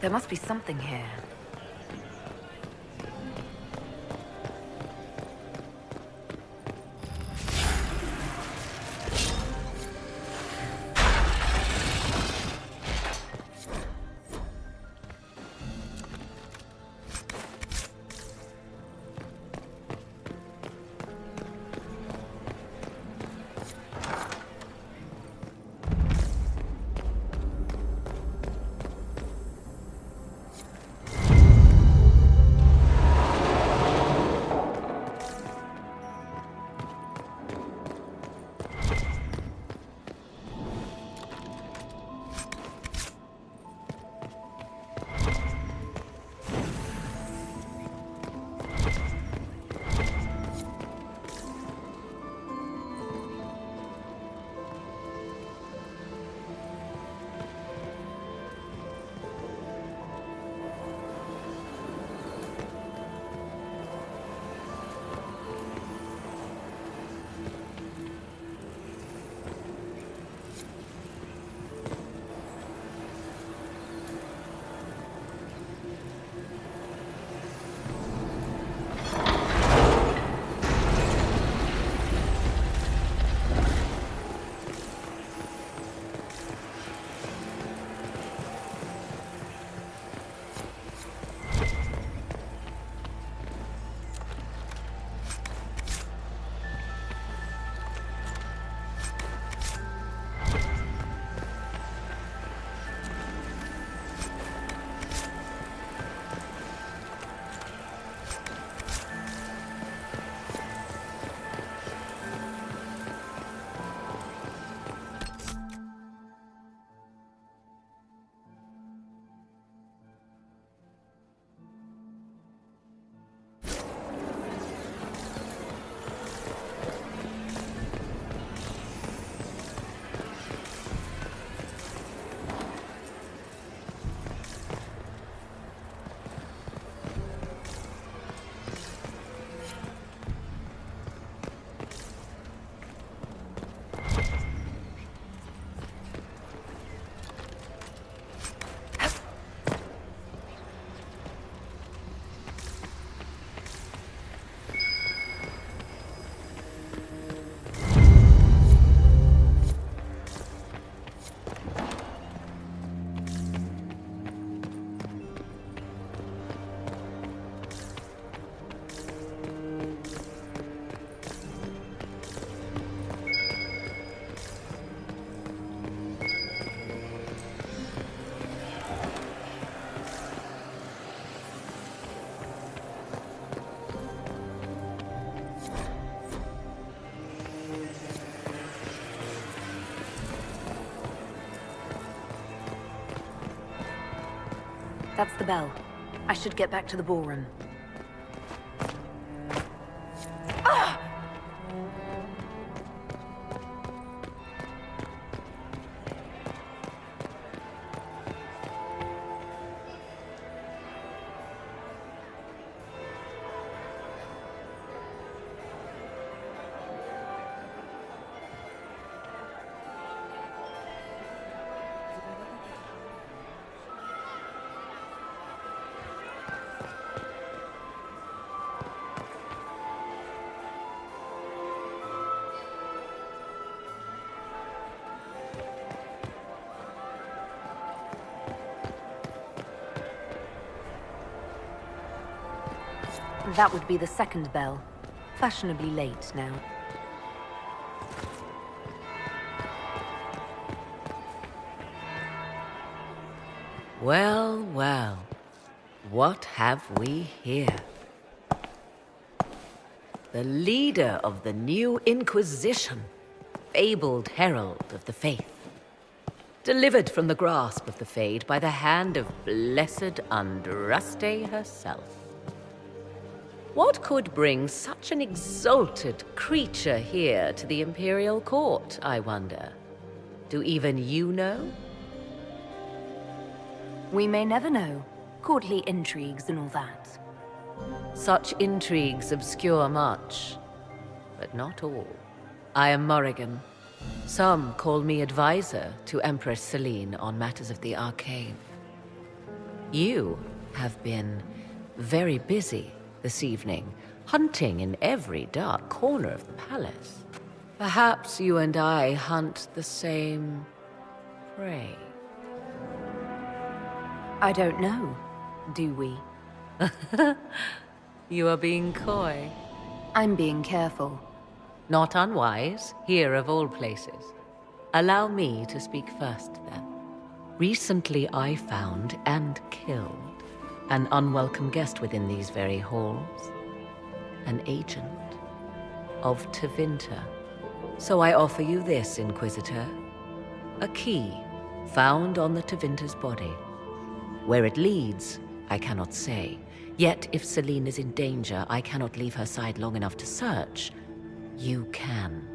There must be something here. That's the bell. I should get back to the ballroom. That would be the second bell. Fashionably late now. Well, well. What have we here? The leader of the new Inquisition, fabled herald of the faith. Delivered from the grasp of the Fade by the hand of blessed Andraste herself. What could bring such an exalted creature here to the Imperial Court, I wonder? Do even you know? We may never know. Courtly intrigues and all that. Such intrigues obscure much, but not all. I am Morrigan. Some call me advisor to Empress Celine on matters of the arcane. You have been very busy this evening, hunting in every dark corner of the palace. Perhaps you and I hunt the same prey. I don't know. Do we? You are being coy. I'm being careful. Not unwise, here of all places. Allow me to speak first, then. Recently I found and killed an unwelcome guest within these very halls. An agent of Tevinter. So I offer you this, Inquisitor. A key found on the Tevinter's body. Where it leads, I cannot say. Yet if Celine is in danger, I cannot leave her side long enough to search. You can.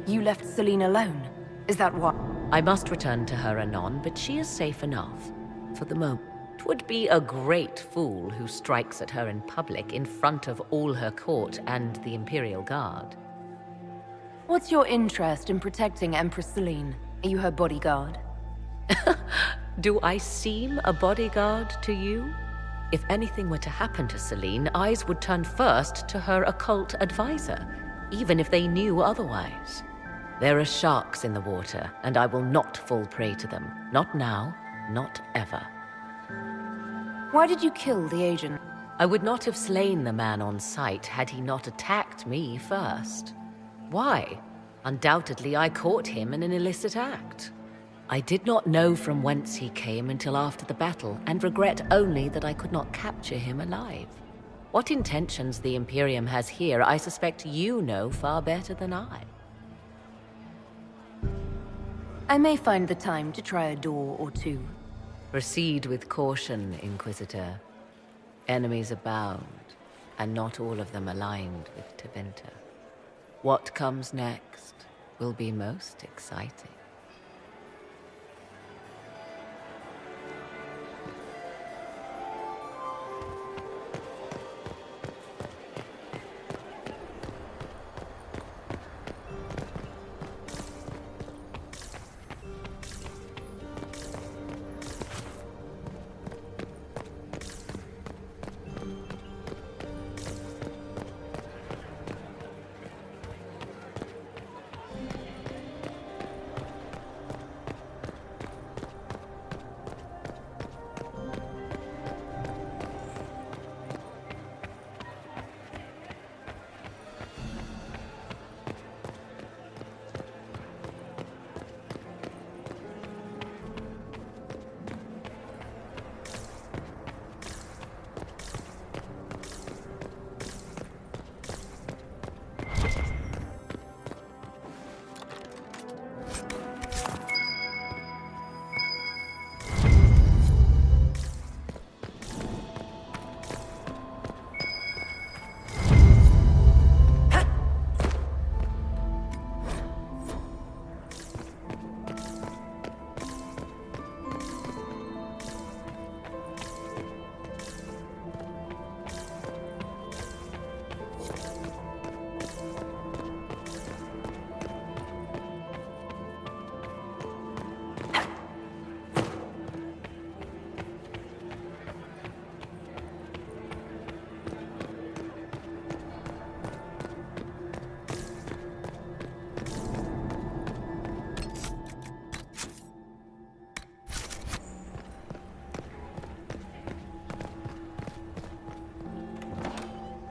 You left Celine alone? Is that what? I must return to her anon, but she is safe enough. For the moment. 'Twould be a great fool who strikes at her in public in front of all her court and the Imperial Guard. What's your interest in protecting Empress Celine? Are you her bodyguard? Do I seem a bodyguard to you? If anything were to happen to Celine, eyes would turn first to her occult advisor, even if they knew otherwise. There are sharks in the water, and I will not fall prey to them. Not now, not ever. Why did you kill the agent? I would not have slain the man on sight had he not attacked me first. Why? Undoubtedly I caught him in an illicit act. I did not know from whence he came until after the battle, and regret only that I could not capture him alive. What intentions the Imperium has here, I suspect you know far better than I. I may find the time to try a door or two. Proceed with caution, Inquisitor. Enemies abound, and not all of them aligned with Tevinter. What comes next will be most exciting.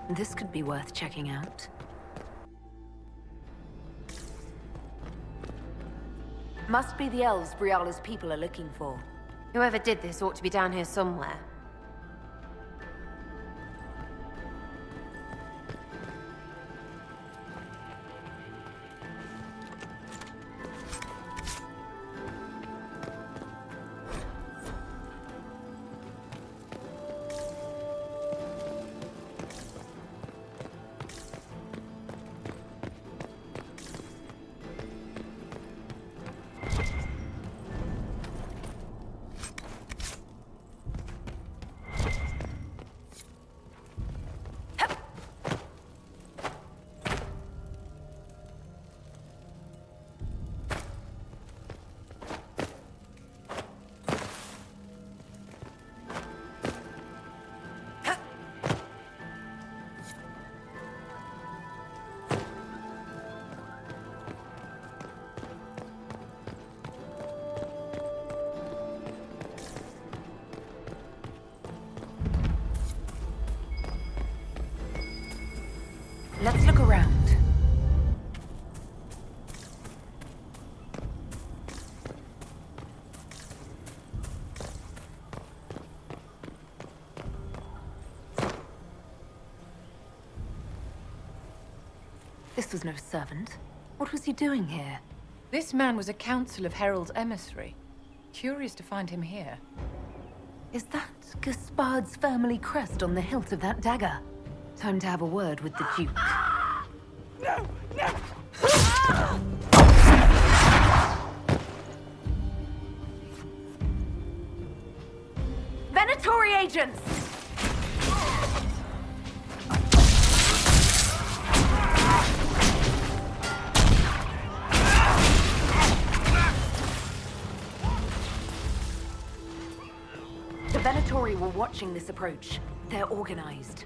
This could be worth checking out. Must be the elves Briala's people are looking for. Whoever did this ought to be down here somewhere. This was no servant. What was he doing here? This man was a Council of Herald's emissary. Curious to find him here. Is that Gaspard's family crest on the hilt of that dagger? Time to have a word with the Duke. No! No! Venatori agents! The Venatori were watching this approach. They're organized.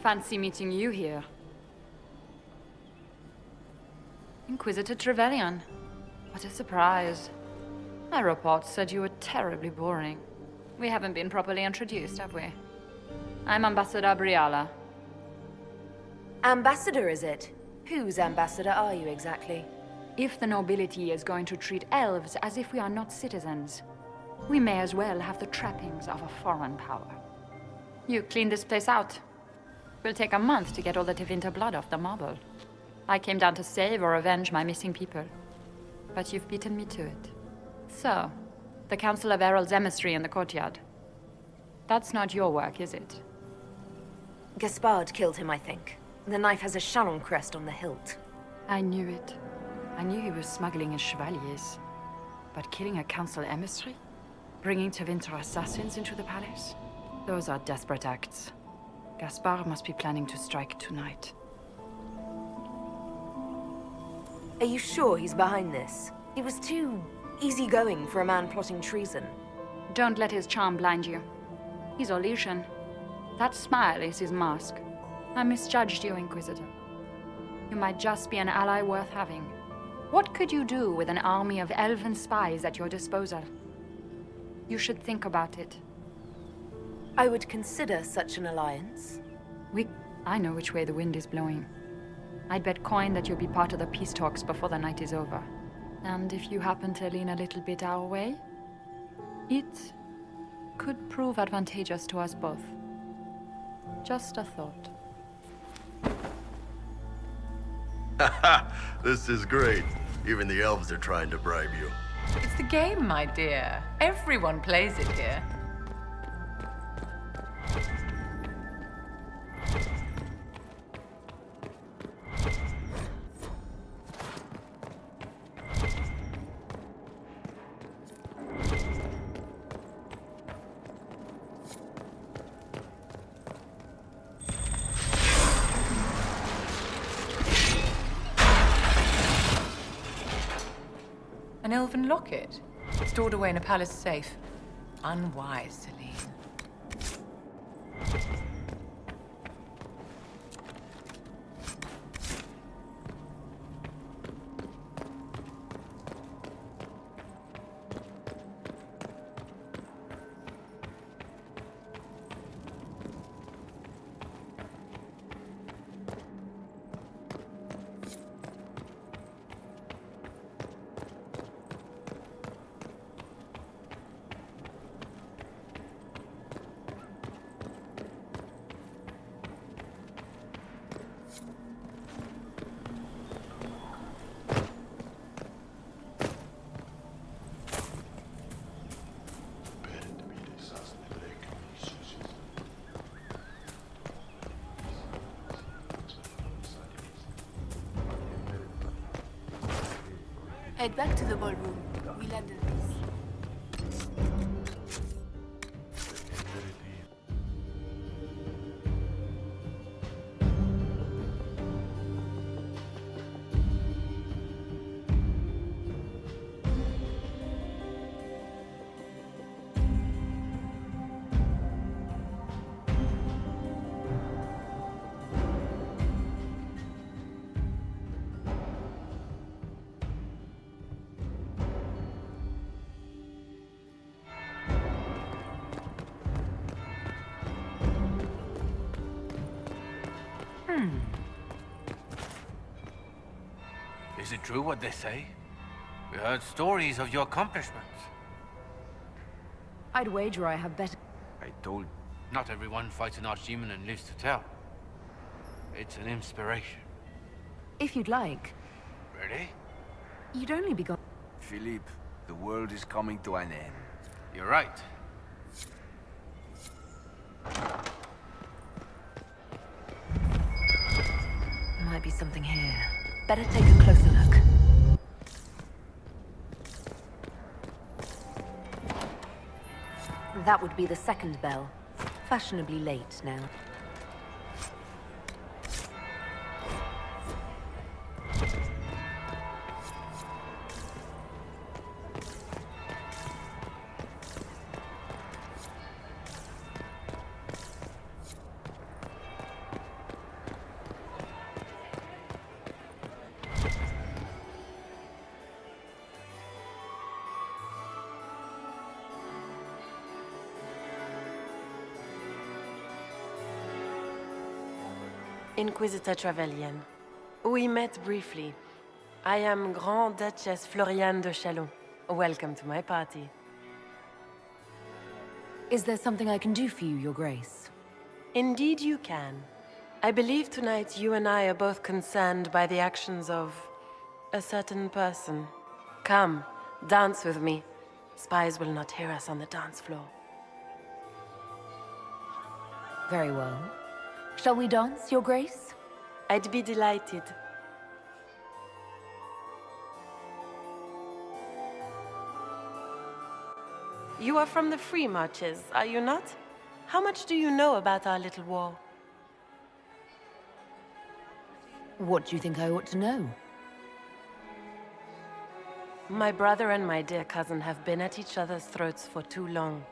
Fancy meeting you here. Inquisitor Trevelyan. What a surprise. My reports said you were terribly boring. We haven't been properly introduced, have we? I'm Ambassador Briala. Ambassador, is it? Whose ambassador are you exactly? If the nobility is going to treat elves as if we are not citizens, we may as well have the trappings of a foreign power. You clean this place out. Will take a month to get all the Tevinter blood off the marble. I came down to save or avenge my missing people. But you've beaten me to it. So, the Council of Herald's emissary in the courtyard. That's not your work, is it? Gaspard killed him, I think. The knife has a Shannon crest on the hilt. I knew it. I knew he was smuggling his chevaliers. But killing a council emissary? Bringing Tevinter assassins into the palace? Those are desperate acts. Gaspard must be planning to strike tonight. Are you sure he's behind this? He was too easygoing for a man plotting treason. Don't let his charm blind you. He's Orlesian. That smile is his mask. I misjudged you, Inquisitor. You might just be an ally worth having. What could you do with an army of elven spies at your disposal? You should think about it. I would consider such an alliance. I know which way the wind is blowing. I'd bet coin that you'll be part of the peace talks before the night is over. And if you happen to lean a little bit our way, it could prove advantageous to us both. Just a thought. This is great. Even the elves are trying to bribe you. It's the game, my dear. Everyone plays it here. An elven locket, stored away in a palace safe. Unwise, Celine. Head back to the ballroom. We'll handle this. Is it true what they say? We heard stories of your accomplishments. I'd wager I have better... I told not everyone fights an archdemon and lives to tell. It's an inspiration. If you'd like. Really? You'd only be gone... Philippe, the world is coming to an end. You're right. Might be something here. Better take a closer look. That would be the second bell. Fashionably late now. Inquisitor Trevelyan. We met briefly. I am Grand Duchess Floriane de Chalon. Welcome to my party. Is there something I can do for you, Your Grace? Indeed you can. I believe tonight you and I are both concerned by the actions of a certain person. Come, dance with me. Spies will not hear us on the dance floor. Very well. Shall we dance, Your Grace? I'd be delighted. You are from the Free Marches, are you not? How much do you know about our little war? What do you think I ought to know? My brother and my dear cousin have been at each other's throats for too long.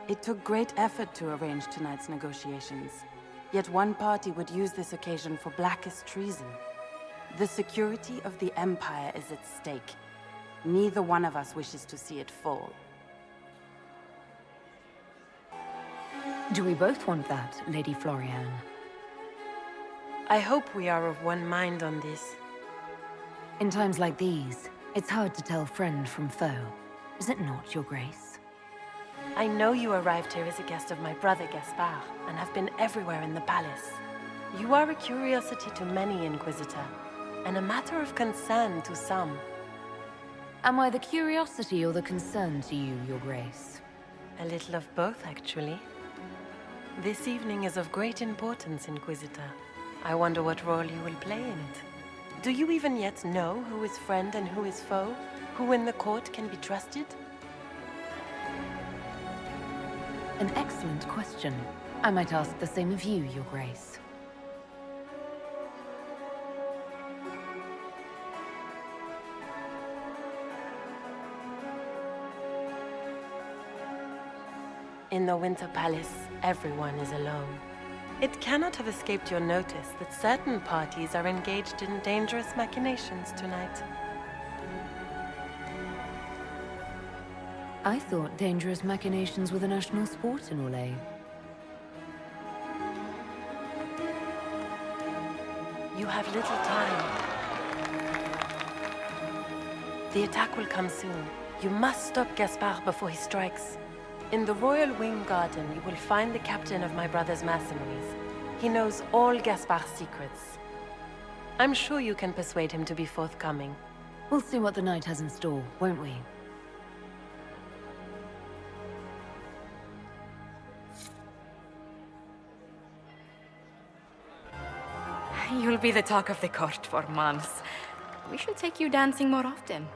It took great effort to arrange tonight's negotiations. Yet one party would use this occasion for blackest treason. The security of the Empire is at stake. Neither one of us wishes to see it fall. Do we both want that, Lady Floriane? I hope we are of one mind on this. In times like these, it's hard to tell friend from foe. Is it not, Your Grace? I know you arrived here as a guest of my brother Gaspard, and have been everywhere in the palace. You are a curiosity to many, Inquisitor, and a matter of concern to some. Am I the curiosity or the concern to you, Your Grace? A little of both, actually. This evening is of great importance, Inquisitor. I wonder what role you will play in it. Do you even yet know who is friend and who is foe? Who in the court can be trusted? An excellent question. I might ask the same of you, Your Grace. In the Winter Palace, everyone is alone. It cannot have escaped your notice that certain parties are engaged in dangerous machinations tonight. I thought dangerous machinations were the national sport in Orlais. You have little time. The attack will come soon. You must stop Gaspard before he strikes. In the Royal Wing Garden, you will find the captain of my brother's mercenaries. He knows all Gaspard's secrets. I'm sure you can persuade him to be forthcoming. We'll see what the night has in store, won't we? You'll be the talk of the court for months. We should take you dancing more often.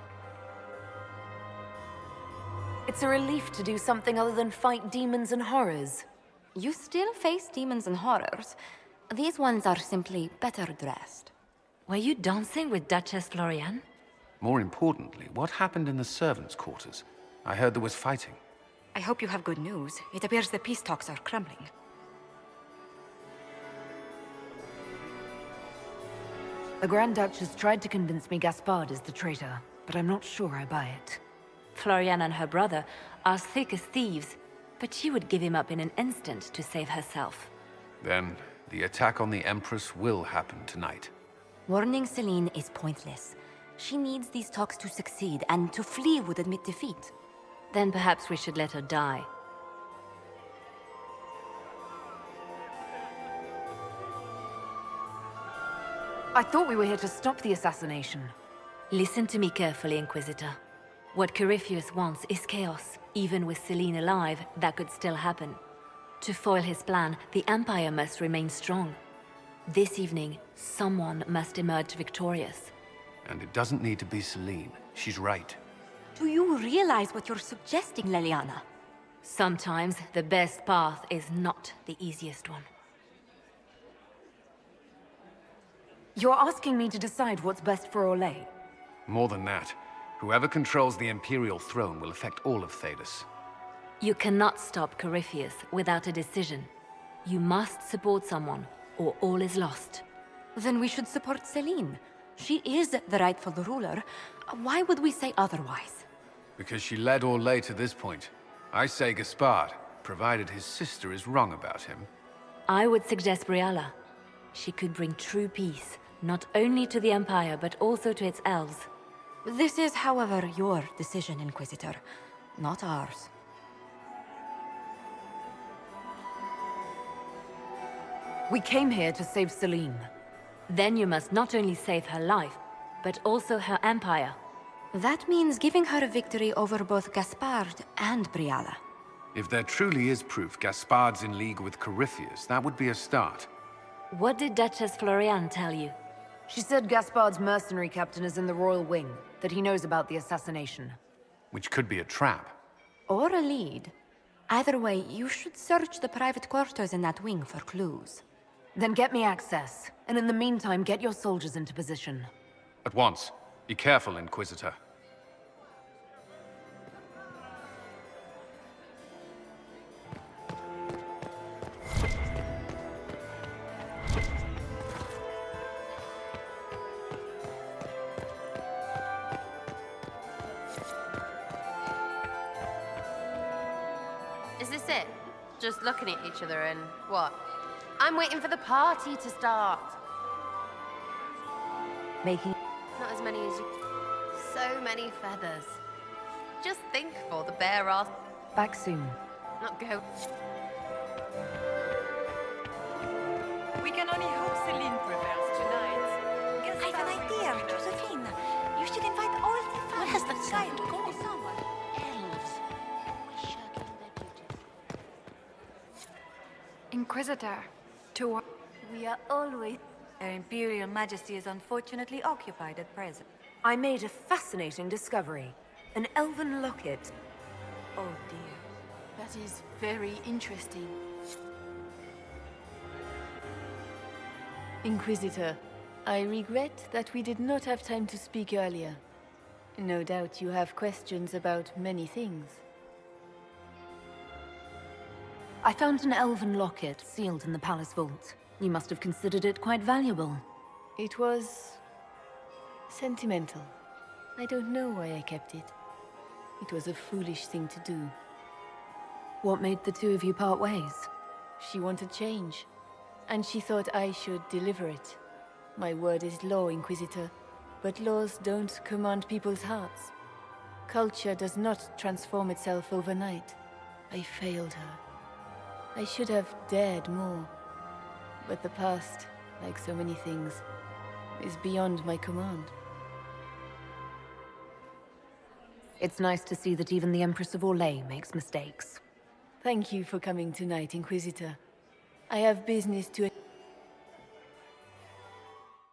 It's a relief to do something other than fight demons and horrors. You still face demons and horrors. These ones are simply better dressed. Were you dancing with Duchess Floriane? More importantly, what happened in the servants' quarters? I heard there was fighting. I hope you have good news. It appears the peace talks are crumbling. The Grand Duchess tried to convince me Gaspard is the traitor, but I'm not sure I buy it. Floriane and her brother are thick as thieves, but she would give him up in an instant to save herself. Then, the attack on the Empress will happen tonight. Warning Celine is pointless. She needs these talks to succeed, and to flee would admit defeat. Then perhaps we should let her die. I thought we were here to stop the assassination. Listen to me carefully, Inquisitor. What Corypheus wants is chaos. Even with Celine alive, that could still happen. To foil his plan, the Empire must remain strong. This evening, someone must emerge victorious. And it doesn't need to be Celine. She's right. Do you realize what you're suggesting, Leliana? Sometimes the best path is not the easiest one. You're asking me to decide what's best for Orlais? More than that, whoever controls the Imperial throne will affect all of Thedas. You cannot stop Corypheus without a decision. You must support someone, or all is lost. Then we should support Celine. She is the rightful ruler. Why would we say otherwise? Because she led Orlais to this point. I say Gaspard, provided his sister is wrong about him. I would suggest Briala. She could bring true peace, not only to the Empire, but also to its elves. This is, however, your decision, Inquisitor, not ours. We came here to save Celine. Then you must not only save her life, but also her empire. That means giving her a victory over both Gaspard and Briala. If there truly is proof Gaspard's in league with Corypheus, that would be a start. What did Duchess Floriane tell you? She said Gaspard's mercenary captain is in the Royal Wing, that he knows about the assassination. Which could be a trap. Or a lead. Either way, you should search the private quarters in that wing for clues. Then get me access, and in the meantime, get your soldiers into position. At once. Be careful, Inquisitor. Is this it? Just looking at each other and what? I'm waiting for the party to start. Making... Not as many as you... So many feathers. Just think for the bare ass... Back soon. Not go... We can only hope Celine prevails tonight. I have an idea, Josephine. You should invite all the fans. Where has that child gone? Elves. Inquisitor, to what? We are always... Her Imperial Majesty is unfortunately occupied at present. I made a fascinating discovery. An elven locket. Oh dear. That is very interesting. Inquisitor, I regret that we did not have time to speak earlier. No doubt you have questions about many things. I found an elven locket sealed in the palace vault. You must have considered it quite valuable. It was... sentimental. I don't know why I kept it. It was a foolish thing to do. What made the two of you part ways? She wanted change, and she thought I should deliver it. My word is law, Inquisitor, but laws don't command people's hearts. Culture does not transform itself overnight. I failed her. I should have dared more. But the past, like so many things, is beyond my command. It's nice to see that even the Empress of Orlais makes mistakes. Thank you for coming tonight, Inquisitor. I have business to...